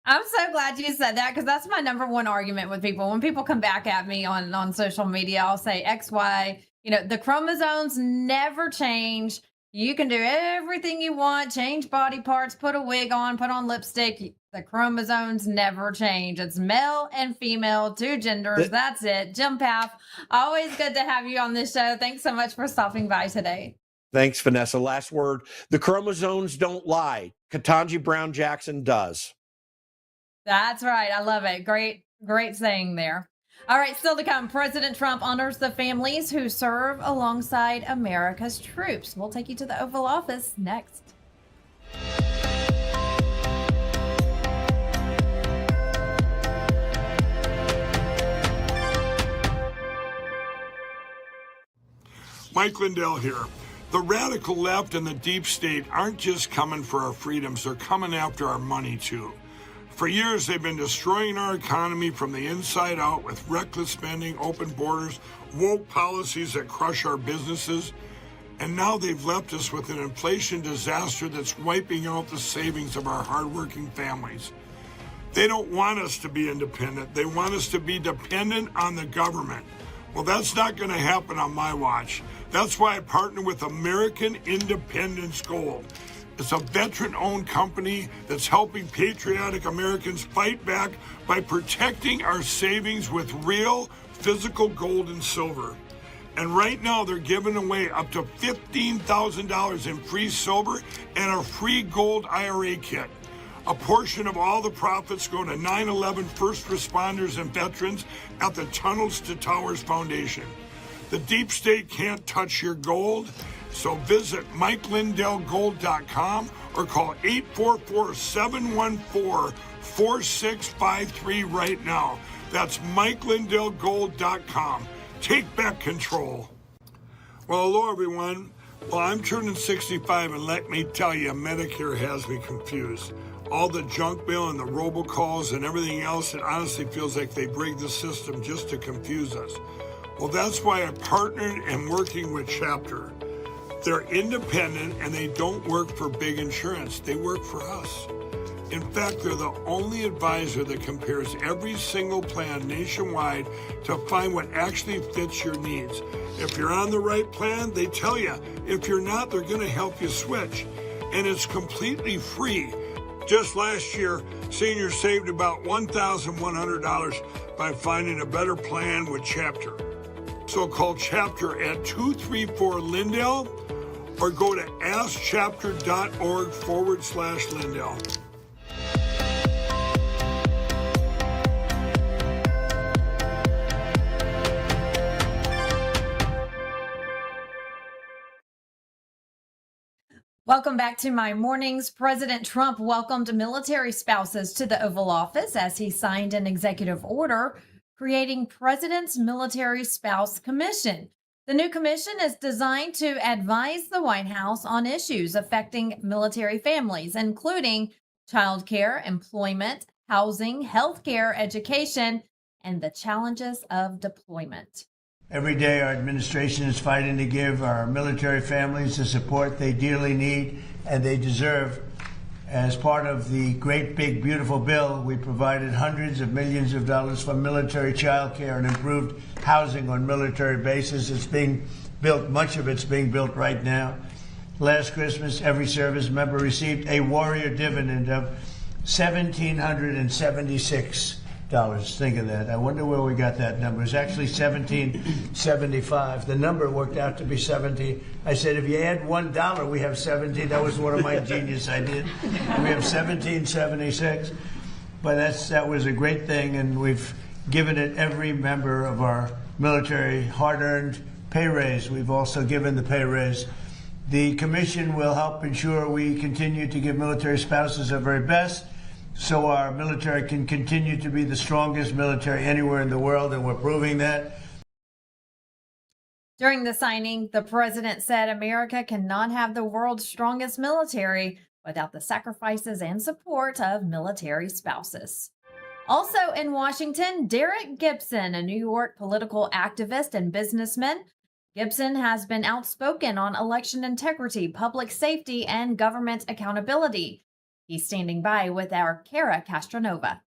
Speaker 1: I'm so glad you said that, because that's my number one argument with people. When people come back at me on social media, I'll say XY. The chromosomes never change. You can do everything you want, change body parts, put a wig on, put on lipstick. The chromosomes never change. It's male and female, two genders. That's it. Jim Paff, always good to have you on this show. Thanks so much for stopping by today.
Speaker 3: Thanks, Vanessa. Last word. The chromosomes don't lie. Ketanji Brown Jackson does.
Speaker 1: That's right. I love it. Great saying there. All right, still to come, President Trump honors the families who serve alongside America's troops. We'll take you to the Oval Office next.
Speaker 4: Mike Lindell here. The radical left and the deep state aren't just coming for our freedoms, they're coming after our money too. For years, they've been destroying our economy from the inside out with reckless spending, open borders, woke policies that crush our businesses. And now they've left us with an inflation disaster that's wiping out the savings of our hardworking families. They don't want us to be independent. They want us to be dependent on the government. Well, that's not going to happen on my watch. That's why I partner with American Independence Gold. It's a veteran-owned company that's helping patriotic Americans fight back by protecting our savings with real physical gold and silver. And right now, they're giving away up to $15,000 in free silver and a free gold IRA kit. A portion of all the profits go to 9/11 first responders and veterans at the Tunnels to Towers Foundation. The deep state can't touch your gold, so visit MikeLindellGold.com or call 844-714-4653 right now. That's MikeLindellGold.com. Take back control. Well, hello, everyone. Well, I'm turning 65, and let me tell you, Medicare has me confused. All the junk mail and the robocalls and everything else, it honestly feels like they break the system just to confuse us. Well, that's why I partnered and working with Chapter. They're independent, and they don't work for big insurance. They work for us. In fact, they're the only advisor that compares every single plan nationwide to find what actually fits your needs. If you're on the right plan, they tell you. If you're not, they're going to help you switch. And it's completely free. Just last year, seniors saved about $1,100 by finding a better plan with Chapter. So call Chapter at 234-LINDELL or go to askchapter.org/Lindell.
Speaker 1: Welcome back to My Mornings. President Trump welcomed military spouses to the Oval Office as he signed an executive order creating President's Military Spouse Commission. The new commission is designed to advise the White House on issues affecting military families, including childcare, employment, housing, healthcare, education, and the challenges of deployment.
Speaker 5: Every day, our administration is fighting to give our military families the support they dearly need and they deserve. As part of the great, big, beautiful bill, we provided hundreds of millions of dollars for military child care and improved housing on military bases. It's being built, much of it's being built right now. Last Christmas, every service member received a warrior dividend of $1,776. Think of that. I wonder where we got that number. It's actually $17.75. The number worked out to be 17. I said, if you add $1, we have 17. That was one of my genius ideas. We have 1776. But that was a great thing, and we've given it every member of our military hard-earned pay raise. We've also given the pay raise. The commission will help ensure we continue to give military spouses our very best, so our military can continue to be the strongest military anywhere in the world, and we're proving that.
Speaker 1: During the signing, the president said America cannot have the world's strongest military without the sacrifices and support of military spouses. Also in Washington, Derek Gibson, a New York political activist and businessman. Gibson has been outspoken on election integrity, public safety, and government accountability. He's standing by with our Kara Castronova.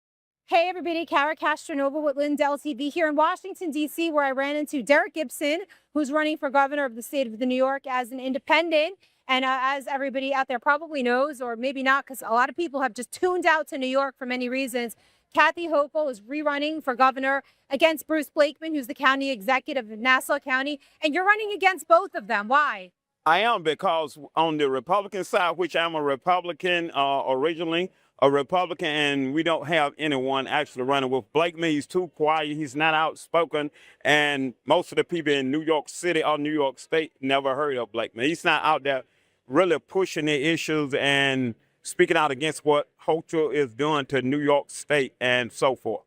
Speaker 6: Hey everybody, Kara Castronova with LINDELLTV here in Washington, D.C., where I ran into Derek Gibson, who's running for governor of the state of New York as an independent. And as everybody out there probably knows, or maybe not, because a lot of people have just tuned out to New York for many reasons, Kathy Hochul is rerunning for governor against Bruce Blakeman, who's the county executive of Nassau County. And you're running against both of them. Why?
Speaker 7: I am, because on the Republican side, which I'm a Republican originally, a Republican, and we don't have anyone actually running with Blakeman. He's too quiet. He's not outspoken. And most of the people in New York City or New York State never heard of Blakeman. He's not out there really pushing the issues and speaking out against what Hochul is doing to New York State and so forth.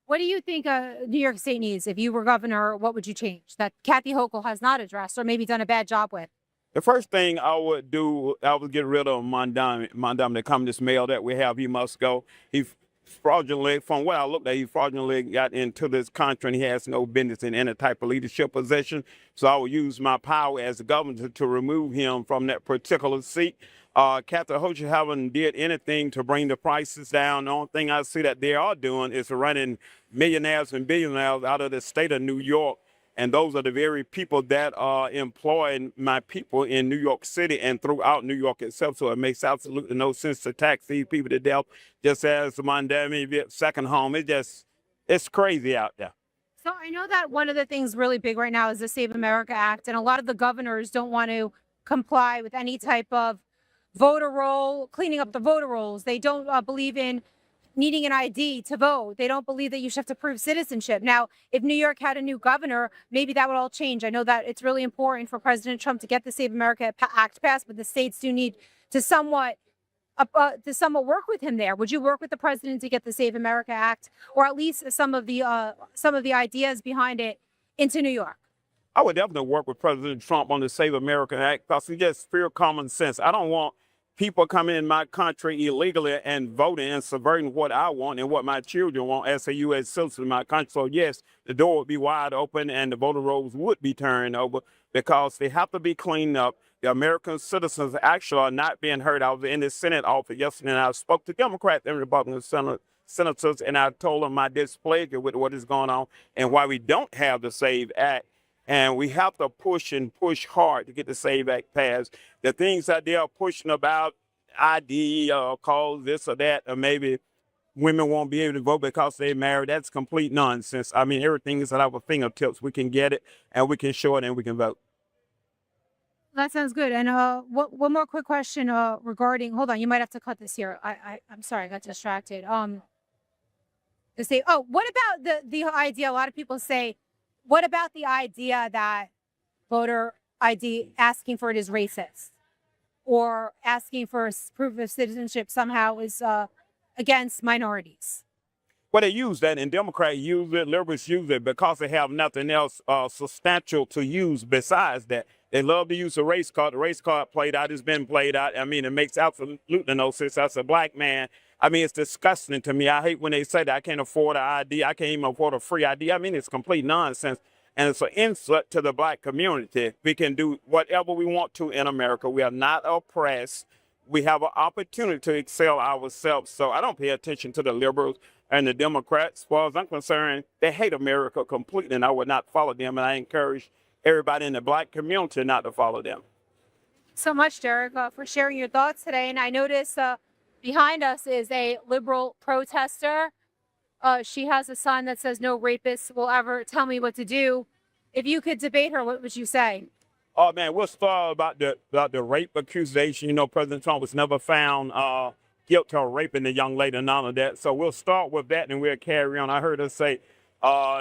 Speaker 6: What do you think New York State needs? If you were governor, what would you change that Kathy Hochul has not addressed or maybe done a bad job with?
Speaker 7: The first thing I would do, I would get rid of Mondame, the communist mayor that we have. He must go. He fraudulently, from what I looked at, he fraudulently got into this country and he has no business in any type of leadership position. So I would use my power as the governor to remove him from that particular seat. Kathy Hochul haven't did anything to bring the prices down. The only thing I see that they are doing is running millionaires and billionaires out of the state of New York. And those are the very people that are employing my people in New York City and throughout New York itself. So it makes absolutely no sense to tax these people to death just as the Mondame second home. It's crazy out there.
Speaker 6: So I know that one of the things really big right now is the Save America Act, and a lot of the governors don't want to comply with any type of voter roll, cleaning up the voter rolls. They don't believe in needing an ID to vote. They don't believe that you should have to prove citizenship. Now, if New York had a new governor, maybe that would all change. I know that it's really important for President Trump to get the Save America Act passed, but the states do need to somewhat work with him there. Would you work with the president to get the Save America Act, or at least some of the ideas behind it into New York?
Speaker 7: I would definitely work with President Trump on the Save America Act because it's just pure common sense. I don't want people coming in my country illegally and voting and subverting what I want and what my children want as a U.S. citizen in my country. So yes, the door would be wide open and the voter rolls would be turned over because they have to be cleaned up. The American citizens actually are not being heard. I was in the Senate office yesterday and I spoke to Democrats and Republican senators and I told them my displeasure with what is going on and why we don't have the SAVE Act. And we have to push and push hard to get the SAVE Act passed. The things that they are pushing about ID or cause this or that, or maybe women won't be able to vote because they're married, that's complete nonsense. I mean, everything is at our fingertips. We can get it and we can show it and we can vote.
Speaker 6: That sounds good. And one more quick question regarding, hold on, you might have to cut this here. I'm sorry, I got distracted. To say, oh, what about the idea? A lot of people say, what about the idea that voter ID asking for it is racist, or asking for proof of citizenship somehow is against minorities?
Speaker 7: Well, they use that, and Democrats use it, liberals use it because they have nothing else substantial to use besides that. They love to use the race card. The race card played out, it's been played out. I mean, it makes absolutely no sense. As a black man, I mean, it's disgusting to me. I hate when they say that I can't afford an ID. I can't even afford a free ID. I mean, it's complete nonsense. And it's an insult to the black community. We can do whatever we want to in America. We are not oppressed. We have an opportunity to excel ourselves. So I don't pay attention to the liberals and the Democrats. As far as I'm concerned, they hate America completely, and I would not follow them. And I encourage everybody in the black community not to follow them.
Speaker 6: So much, Derek, for sharing your thoughts today. And I noticed behind us is a liberal protester. She has a sign that says, "No rapist will ever tell me what to do." If you could debate her, what would you say?
Speaker 7: Oh, man, we'll start about the rape accusation. You know, President Trump was never found guilty of raping the young lady, none of that. So we'll start with that and we'll carry on. I heard her say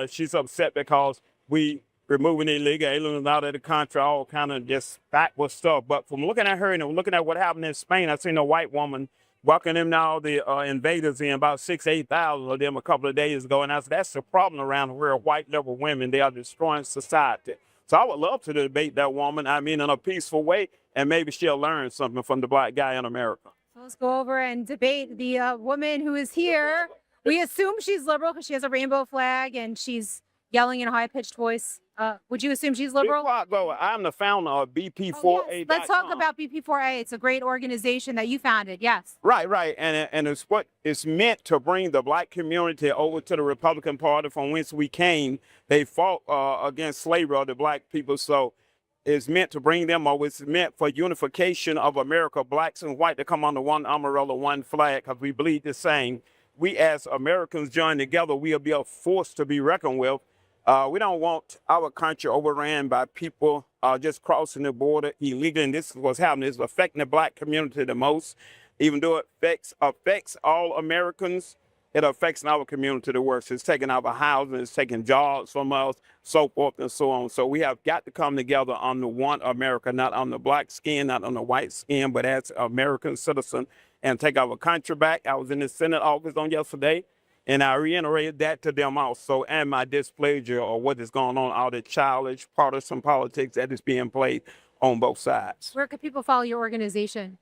Speaker 7: she's upset because we removing illegal aliens out of the country, all kind of just backward stuff. But from looking at her and looking at what happened in Spain, I seen a white woman welcoming them now, the invaders in, about 8,000 of them a couple of days ago. And I said, that's the problem around here, white liberal women. They are destroying society. So I would love to debate that woman, I mean, in a peaceful way, and maybe she'll learn something from the black guy in America.
Speaker 6: So let's go over and debate the woman who is here. We assume she's liberal because she has a rainbow flag and she's yelling in a high-pitched voice. Would you assume she's liberal?
Speaker 7: Before I go, I'm the founder of BP4A.
Speaker 6: Oh, yes. Let's talk about BP4A. It's a great organization that you founded. Yes.
Speaker 7: Right. And it's what it's meant to bring the black community over to the Republican Party from whence we came. They fought against slavery of the black people. So it's meant to bring them over. It's meant for unification of America, blacks and white, to come under one umbrella, one flag, because we bleed the same. We as Americans join together, we'll be a force to be reckoned with. We don't want our country overran by people just crossing the border illegally. And this is what's happening. It's affecting the black community the most. Even though it affects all Americans, it affects our community the worst. It's taking our housing, it's taking jobs from us, so forth and so on. So we have got to come together under one America, not on the black skin, not on the white skin, but as American citizen, and take our country back. I was in the Senate office on yesterday. And I reiterated that to them also, and my displeasure or what is going on, all the childish partisan politics that is being played on both sides.
Speaker 6: Where could people follow your organization?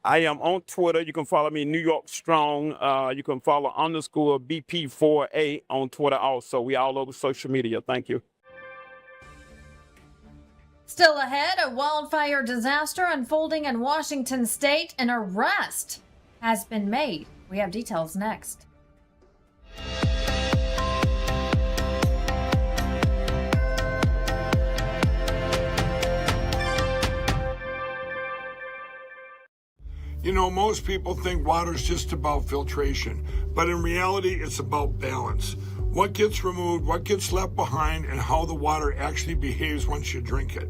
Speaker 7: I am on Twitter. You can follow me, New York Strong. You can follow _BP4A on Twitter also. We all over social media. Thank you.
Speaker 1: Still ahead, a wildfire disaster unfolding in Washington state. An arrest has been made. We have details next.
Speaker 4: You know, most people think water's just about filtration, but in reality, it's about balance. What gets removed, what gets left behind, and how the water actually behaves once you drink it.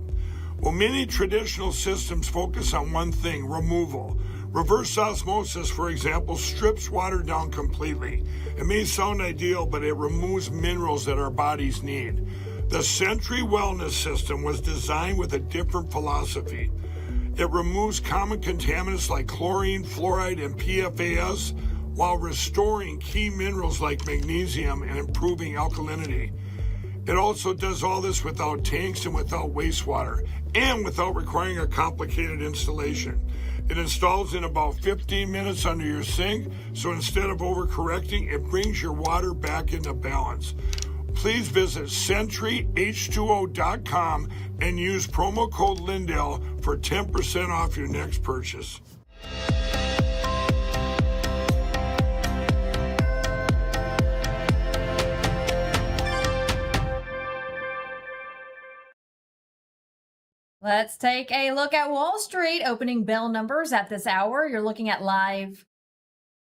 Speaker 4: Well, many traditional systems focus on one thing, removal. Reverse osmosis, for example, strips water down completely. It may sound ideal, but it removes minerals that our bodies need. The Century Wellness System was designed with a different philosophy. It removes common contaminants like chlorine, fluoride, and PFAS while restoring key minerals like magnesium and improving alkalinity. It also does all this without tanks and without wastewater and without requiring a complicated installation. It installs in about 15 minutes under your sink, so instead of overcorrecting, it brings your water back into balance. Please visit CenturyH2O.com and use promo code Lindell for 10% off your next purchase.
Speaker 1: Let's take a look at Wall Street opening bell numbers at this hour. You're looking at live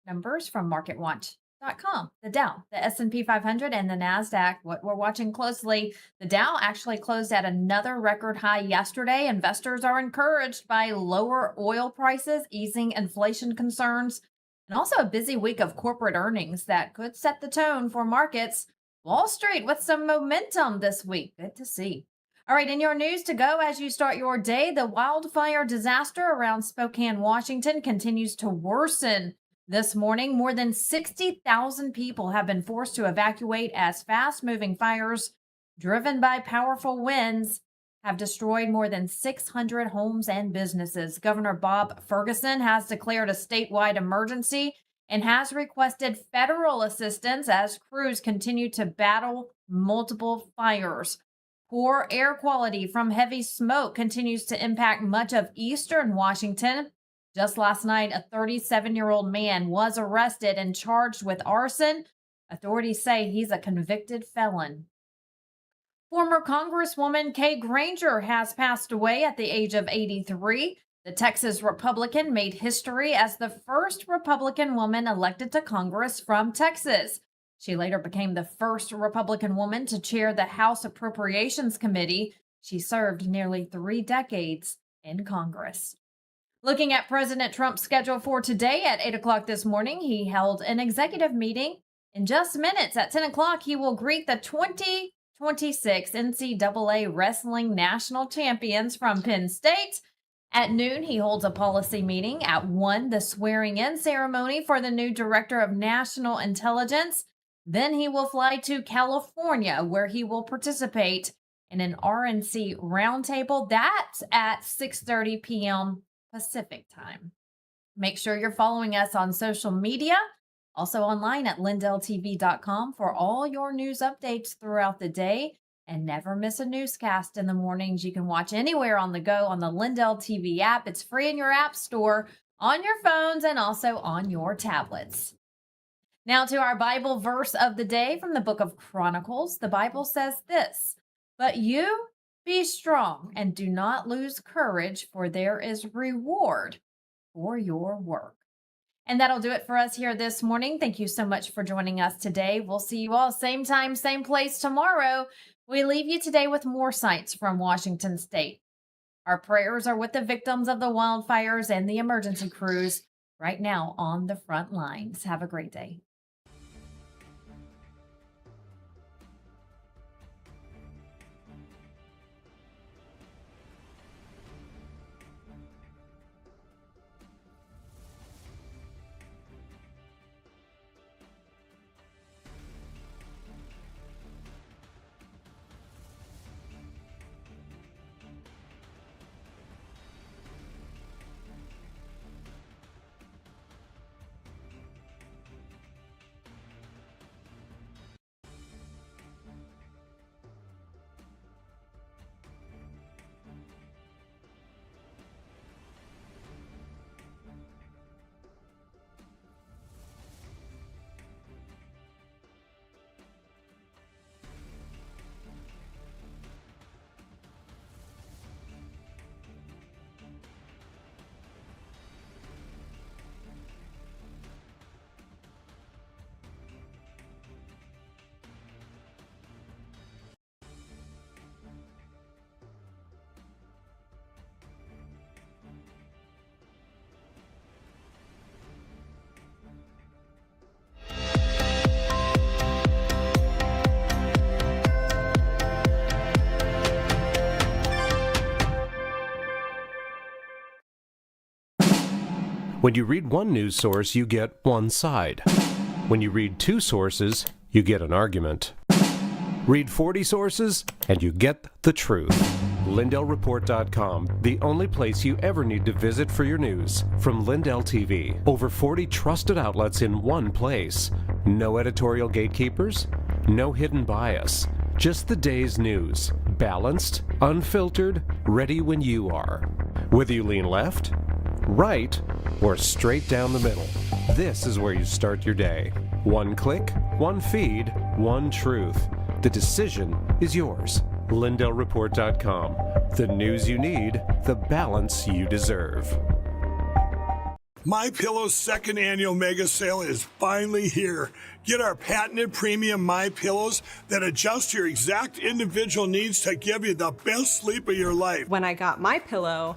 Speaker 1: numbers from MarketWatch.com. The Dow, the S&P 500, and the NASDAQ. What we're watching closely, the Dow actually closed at another record high yesterday. Investors are encouraged by lower oil prices, easing inflation concerns, and also a busy week of corporate earnings that could set the tone for markets. Wall Street with some momentum this week. Good to see. All right, in your news to go as you start your day, the wildfire disaster around Spokane, Washington continues to worsen. This morning, more than 60,000 people have been forced to evacuate as fast-moving fires, driven by powerful winds, have destroyed more than 600 homes and businesses. Governor Bob Ferguson has declared a statewide emergency and has requested federal assistance as crews continue to battle multiple fires. Poor air quality from heavy smoke continues to impact much of eastern Washington. Just last night, a 37-year-old man was arrested and charged with arson. Authorities say he's a convicted felon. Former Congresswoman Kay Granger has passed away at the age of 83. The Texas Republican made history as the first Republican woman elected to Congress from Texas. She later became the first Republican woman to chair the House Appropriations Committee. She served nearly 3 decades in Congress. Looking at President Trump's schedule for today at 8 o'clock this morning, he held an executive meeting. In just minutes at 10 o'clock, he will greet the 2026 NCAA Wrestling National Champions from Penn State. At noon, he holds a policy meeting. At 1, the swearing-in ceremony for the new Director of National Intelligence. Then he will fly to California, where he will participate in an RNC roundtable. That's at 6:30 p.m. Pacific time. Make sure you're following us on social media, also online at LINDELLTV.com for all your news updates throughout the day. And never miss a newscast in the mornings. You can watch anywhere on the go on the Lindell TV app. It's free in your app store, on your phones, and also on your tablets. Now to our Bible verse of the day from the book of Chronicles. The Bible says this, "But you be strong and do not lose courage, for there is reward for your work." And that'll do it for us here this morning. Thank you so much for joining us today. We'll see you all same time, same place tomorrow. We leave you today with more sights from Washington State. Our prayers are with the victims of the wildfires and the emergency crews right now on the front lines. Have a great day.
Speaker 8: When you read one news source, you get one side. When you read two sources, you get an argument. Read 40 sources, and you get the truth. LindellReport.com, the only place you ever need to visit for your news. From LindellTV, over 40 trusted outlets in one place. No editorial gatekeepers, no hidden bias. Just the day's news. Balanced, unfiltered, ready when you are. Whether you lean left, right, or straight down the middle, this is where you start your day. One click, one feed, one truth. The decision is yours. LindellReport.com. The news you need, the balance you deserve.
Speaker 4: MyPillow's second annual mega sale is finally here. Get our patented premium MyPillows that adjust to your exact individual needs to give you the best sleep of your life.
Speaker 9: When I got MyPillow,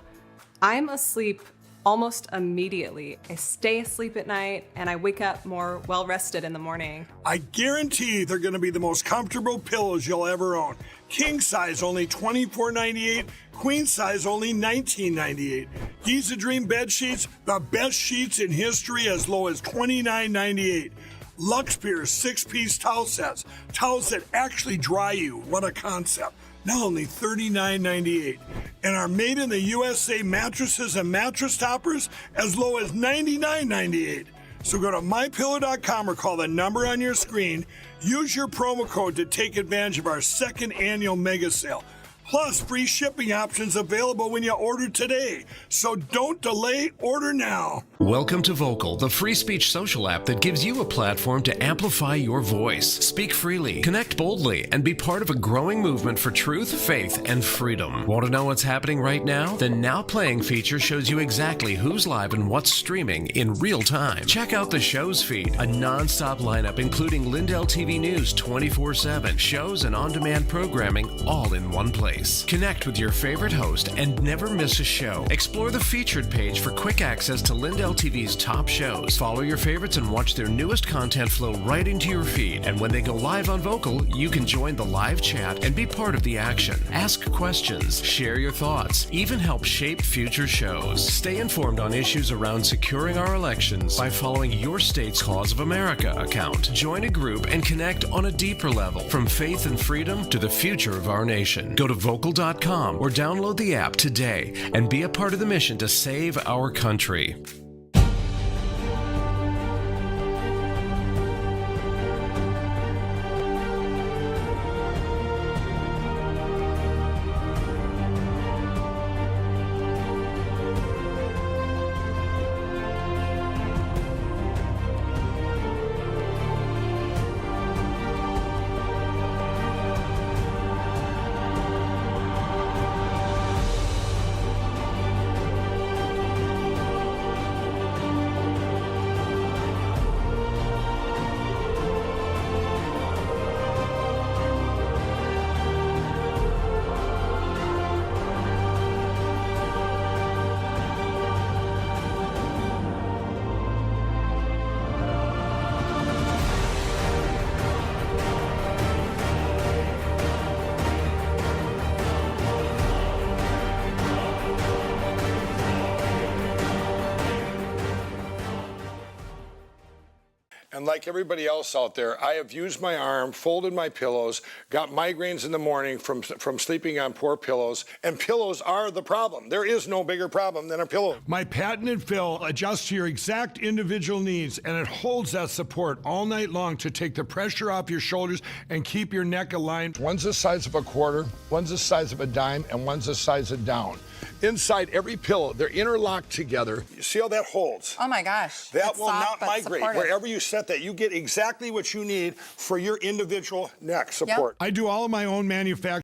Speaker 9: I'm asleep almost immediately. I stay asleep at night and I wake up more well-rested in the morning.
Speaker 4: I guarantee they're going to be the most comfortable pillows you'll ever own. King size only $24.98, queen size only $19.98. Giza Dream bed sheets, the best sheets in history, as low as $29.98. Lux Pierce 6-piece towel sets, towels that actually dry you. What a concept. Now only $39.98. And our made in the USA mattresses and mattress toppers as low as $99.98. So go to mypillow.com or call the number on your screen. Use your promo code to take advantage of our second annual mega sale. Plus, free shipping options available when you order today. So don't delay, order now.
Speaker 10: Welcome to Vocal, the free speech social app that gives you a platform to amplify your voice. Speak freely, connect boldly, and be part of a growing movement for truth, faith, and freedom. Want to know what's happening right now? The Now Playing feature shows you exactly who's live and what's streaming in real time. Check out the show's feed, a non-stop lineup including LindellTV News 24/7, shows and on-demand programming all in one place. Connect with your favorite host and never miss a show. Explore the featured page for quick access to LindellTV's top shows. Follow your favorites and watch their newest content flow right into your feed. And when they go live on Vocal, you can join the live chat and be part of the action. Ask questions, share your thoughts, even help shape future shows. Stay informed on issues around securing our elections by following your state's Cause of America account. Join a group and connect on a deeper level, from faith and freedom to the future of our nation. Go to vocal.com or download the app today and be a part of the mission to save our country.
Speaker 4: And like everybody else out there, I have used my arm, folded my pillows, got migraines in the morning from sleeping on poor pillows, and pillows are the problem. There is no bigger problem than a pillow. My patented fill adjusts to your exact individual needs, and it holds that support all night long to take the pressure off your shoulders and keep your neck aligned. One's the size of a quarter, one's the size of a dime, and one's the size of down. Inside every pillow, they're interlocked together. You see how that holds?
Speaker 11: Oh my gosh.
Speaker 4: That
Speaker 11: It's
Speaker 4: will
Speaker 11: soft,
Speaker 4: not migrate.
Speaker 11: supportive.
Speaker 4: Wherever you set that, you get exactly what you need for your individual neck support. I do all of my own manufacturing.